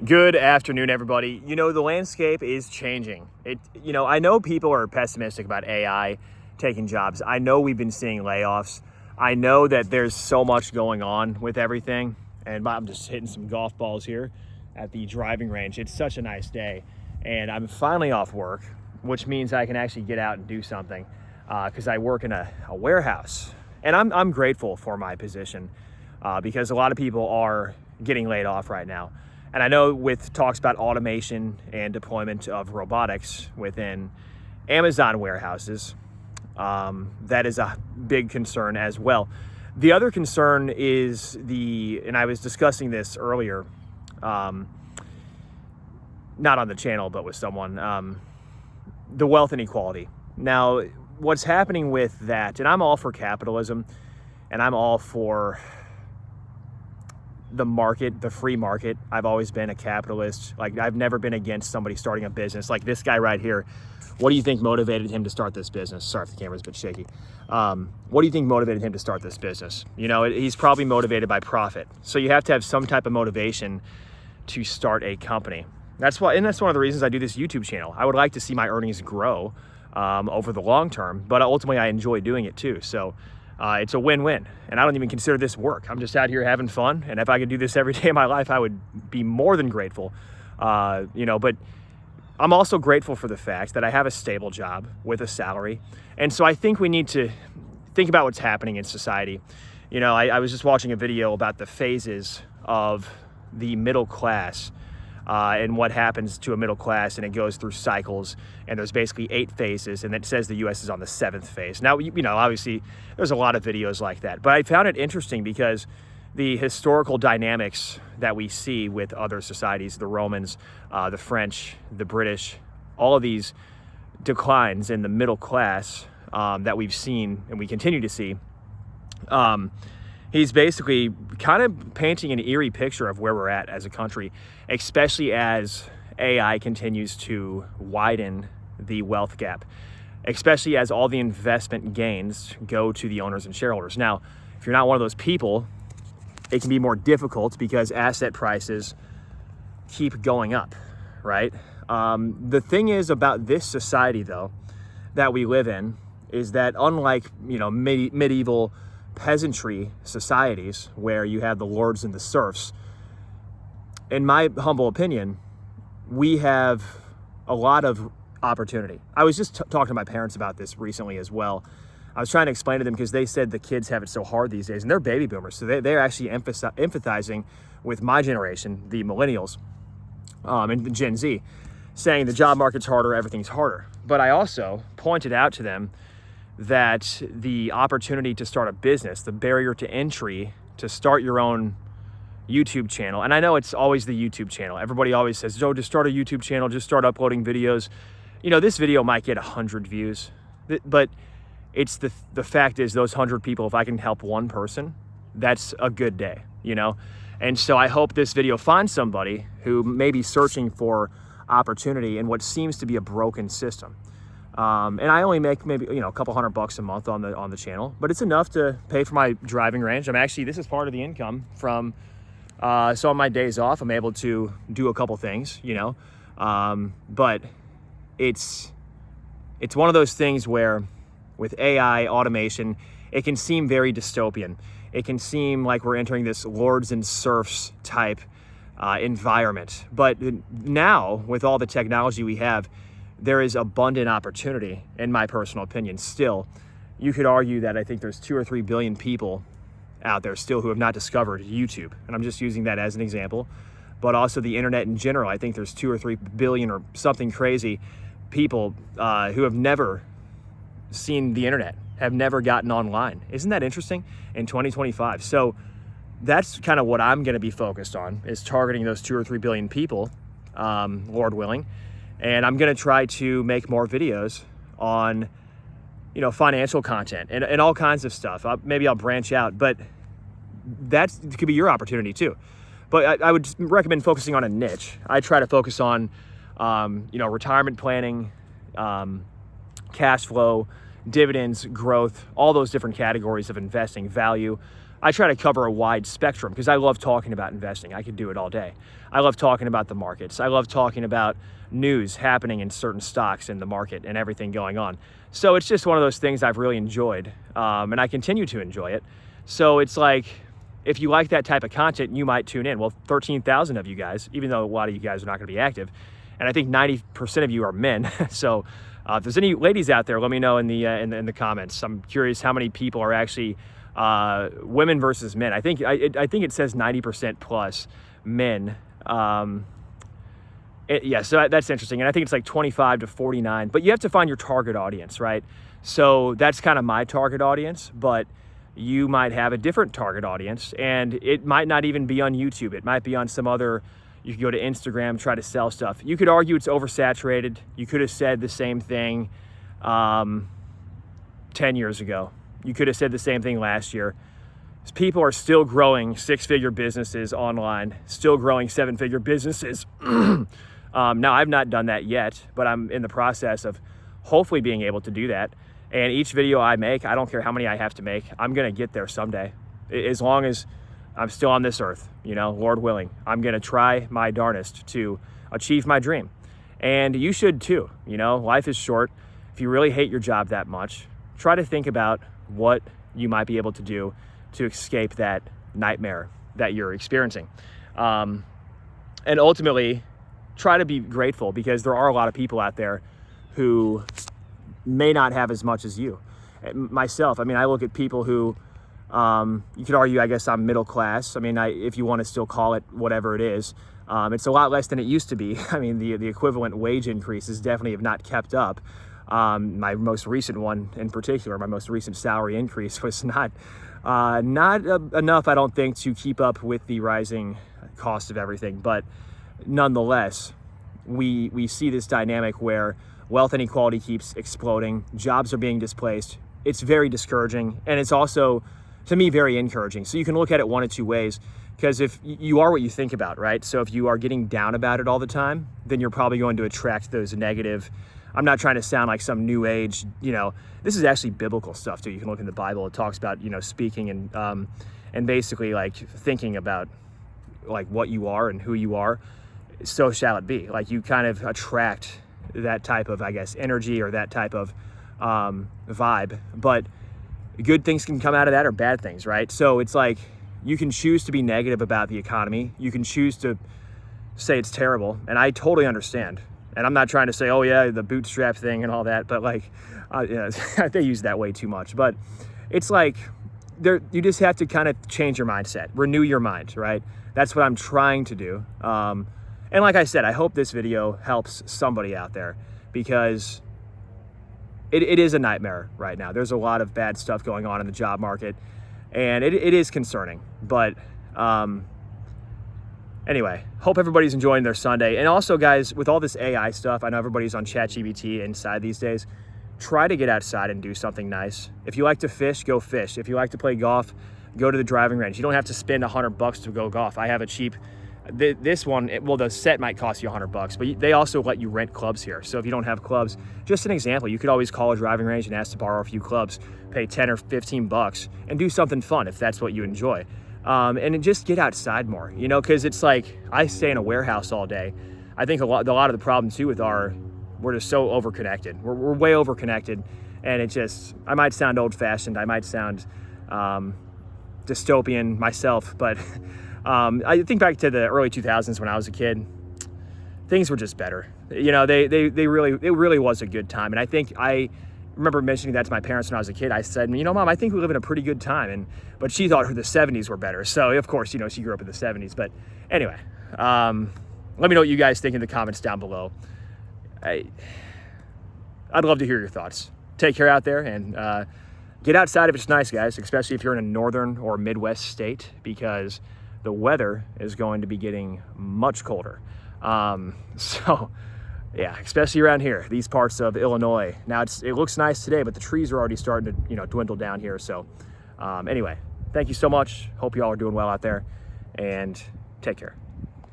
Good afternoon, everybody. The landscape is changing. I know people are pessimistic about AI taking jobs. I know we've been seeing layoffs. I know that there's so much going on with everything. And I'm just hitting some golf balls here at the driving range. It's such a nice day. And I'm finally off work, which means I can actually get out and do something because I work in a warehouse. And I'm grateful for my position because a lot of people are getting laid off right now. And I know with talks about automation and deployment of robotics within Amazon warehouses, that is a big concern as well. The other concern is and I was discussing this earlier, not on the channel, but with someone, the wealth inequality. Now, what's happening with that, and I'm all for capitalism, and I'm all for the market, the free market. I've always been a capitalist. I've never been against somebody starting a business. Like this guy right here, what do you think motivated him to start this business? Sorry if the camera's a bit shaky. What do you think motivated him to start this business? He's probably motivated by profit. So you have to have some type of motivation to start a company. That's one of the reasons I do this YouTube channel. I would like to see my earnings grow over the long term, but ultimately I enjoy doing it too. So it's a win-win, and I don't even consider this work. I'm just out here having fun, and if I could do this every day of my life, I would be more than grateful. But I'm also grateful for the fact that I have a stable job with a salary, and so I think we need to think about what's happening in society. I was just watching a video about the phases of the middle class and what happens to a middle class, and it goes through cycles, and there's basically 8 phases, and it says the U.S. is on the 7th phase. Now, obviously, there's a lot of videos like that, but I found it interesting because the historical dynamics that we see with other societies, the Romans, the French, the British, all of these declines in the middle class that we've seen and we continue to see, he's basically kind of painting an eerie picture of where we're at as a country, especially as AI continues to widen the wealth gap, especially as all the investment gains go to the owners and shareholders. Now, if you're not one of those people, it can be more difficult because asset prices keep going up, right? The thing is about this society, though, that we live in is that unlike, medieval peasantry societies where you have the lords and the serfs, in my humble opinion, we have a lot of opportunity. I was just talking to my parents about this recently as well. I was trying to explain to them because they said the kids have it so hard these days, and they're baby boomers, so they're actually empathizing with my generation, the Millennials and the Gen Z, saying the job market's harder, everything's harder. But I also pointed out to them that the opportunity to start a business, the barrier to entry to start your own YouTube channel, and I know it's always the YouTube channel. Everybody always says, Joe, just start a YouTube channel, just start uploading videos. This video might get 100 views, but it's the fact is those 100 people, if I can help one person, that's a good day, And so I hope this video finds somebody who may be searching for opportunity in what seems to be a broken system. And I only make maybe, a couple $100 a month on the channel, but it's enough to pay for my driving range. This is part of the income from, so on my days off, I'm able to do a couple things, but it's one of those things where with AI automation, it can seem very dystopian. It can seem like we're entering this lords and serfs type environment. But now with all the technology we have, there is abundant opportunity, in my personal opinion. Still, you could argue that I think there's 2 or 3 billion people out there still who have not discovered YouTube. And I'm just using that as an example. But also the internet in general. I think there's 2 or 3 billion or something crazy people who have never seen the internet, have never gotten online. Isn't that interesting? In 2025. So that's kind of what I'm going to be focused on, is targeting those 2 or 3 billion people, Lord willing. And I'm going to try to make more videos on, financial content and all kinds of stuff. Maybe I'll branch out, but that could be your opportunity too. But I would recommend focusing on a niche. I try to focus on, retirement planning, cash flow, dividends, growth, all those different categories of investing, value. I try to cover a wide spectrum because I love talking about investing. I could do it all day. I love talking about the markets. I love talking about news happening in certain stocks in the market and everything going on. So it's just one of those things I've really enjoyed, and I continue to enjoy it. So it's like, if you like that type of content, you might tune in. Well, 13,000 of you guys, even though a lot of you guys are not going to be active, and I think 90% of you are men. So if there's any ladies out there, let me know in the comments. I'm curious how many people are actually women versus men. I think it says 90% plus men. Yeah, so that's interesting. And I think it's like 25 to 49, but you have to find your target audience, right? So that's kind of my target audience, but you might have a different target audience, and it might not even be on YouTube. It might be on some other, you could go to Instagram, try to sell stuff. You could argue it's oversaturated. You could have said the same thing 10 years ago. You could have said the same thing last year. People are still growing 6-figure businesses online, still growing 7-figure businesses. Now, I've not done that yet, but I'm in the process of hopefully being able to do that. And each video I make, I don't care how many I have to make, I'm going to get there someday. As long as I'm still on this earth, Lord willing, I'm going to try my darnest to achieve my dream. And you should too. Life is short. If you really hate your job that much, try to think about what you might be able to do to escape that nightmare that you're experiencing. And ultimately, try to be grateful, because there are a lot of people out there who may not have as much as you. Myself, I look at people who, you could argue, I guess I'm middle class. If you want to still call it whatever it is, it's a lot less than it used to be. The equivalent wage increases definitely have not kept up. My most recent one in particular, my most recent salary increase was not enough, I don't think, to keep up with the rising cost of everything. But nonetheless, we see this dynamic where wealth inequality keeps exploding, jobs are being displaced. It's very discouraging, and it's also, to me, very encouraging. So you can look at it one of two ways, because if you are what you think about, right? So if you are getting down about it all the time, then you're probably going to attract those negative. I'm not trying to sound like some new age, this is actually biblical stuff too. You can look in the Bible. It talks about, speaking and basically like thinking about like what you are and who you are. So shall it be. Like, you kind of attract that type of, I guess, energy or that type of vibe. But good things can come out of that, or bad things, right? So it's like, you can choose to be negative about the economy. You can choose to say it's terrible. And I totally understand. And I'm not trying to say, oh yeah, the bootstrap thing and all that, but like, they use that way too much. But it's like, you just have to kind of change your mindset, renew your mind, right? That's what I'm trying to do. And like I said, I hope this video helps somebody out there, because it is a nightmare right now. There's a lot of bad stuff going on in the job market, and it is concerning. But anyway, hope everybody's enjoying their Sunday. And also, guys, with all this AI stuff, I know everybody's on ChatGPT inside these days. Try to get outside and do something nice. If you like to fish, go fish. If you like to play golf, go to the driving range. You don't have to spend $100 to go golf. I have a cheap, this one, the set might cost you $100, but they also let you rent clubs here. So if you don't have clubs, just an example, you could always call a driving range and ask to borrow a few clubs, pay 10 or 15 bucks, and do something fun if that's what you enjoy. And just get outside more, because it's like, I stay in a warehouse all day. I think a lot of the problem too with we're just so overconnected. We're way overconnected, and it just, I might sound old-fashioned, I might sound dystopian myself, but I think back to the early 2000s when I was a kid, things were just better. It really was a good time. And I think I remember mentioning that to my parents when I was a kid. I said, Mom, I think we live in a pretty good time. But she thought the 70s were better. So of course, she grew up in the 70s. But anyway, let me know what you guys think in the comments down below. I'd love to hear your thoughts. Take care out there, and get outside if it's nice, guys, especially if you're in a northern or Midwest state, because the weather is going to be getting much colder. So yeah, especially around here, these parts of Illinois. Now it looks nice today, but the trees are already starting to, dwindle down here. So anyway, thank you so much. Hope you all are doing well out there, and take care.